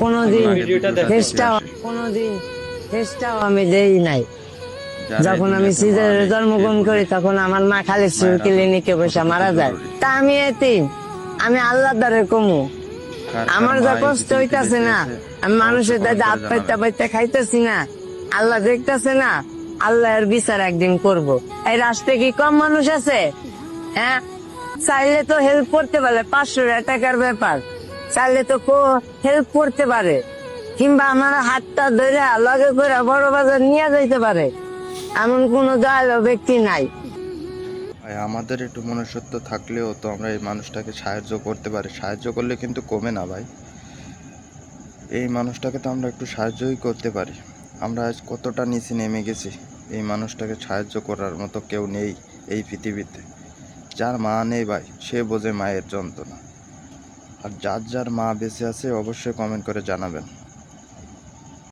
কোনোদিন ভিডিওটা কোনোদিন চেষ্টাও আমি দেই নাই। যারা এই যখন আমি দুনিয়াতে সিজারে মারে, জন্মগ্রহণ সে করি বুঝে তখন আমার মা খালি মায়ের ক্লিনিকে বসে কতটুকু মারা যায়। জরুরি। তা আমি এতিম, আমি আল্লাহ দ্বারে কমু। কার আমার মা যা এই কষ্ট পৃথিবীতে হইতাছে বেঁচে না, আছে আমি অবশ্যই মানুষের কমেন্ট দাদা করে হাত পাইতে জানাবেন। পাইতে খাইতেছি না, আল্লাহ দেখতেছে না। আল্লাহর বিচার একদিন করব। এই রাষ্ট্রে কি কম মানুষ আছে? হ্যাঁ, চাইলে তো হেল্প করতে পারে, 500 টাকার ব্যাপার, চাইলে তো হেল্প করতে পারে, কিংবা আমার হাতটা ধরে লগে করে বড় বাজার নিয়ে যাইতে পারে, এমন কোন দয়ালু ব্যক্তি নাই। ভাই আমাদের একটু মনুষ্যত্ব থাকলেও তো আমরা এই মানুষটাকে সাহায্য করতে পারি। সাহায্য করলে কিন্তু কমে না ভাই, এই মানুষটাকে তো আমরা একটু সাহায্যই করতে পারি। আমরা আজ কতটা নিচে নেমে গেছি, এই মানুষটাকে সাহায্য করার মতো কেউ নেই এই পৃথিবীতে। যার মা নেই ভাই, সে বোঝে মায়ের যন্ত্রণা। আর যার যার মা বেঁচে আছে অবশ্যই কমেন্ট করে জানাবেন।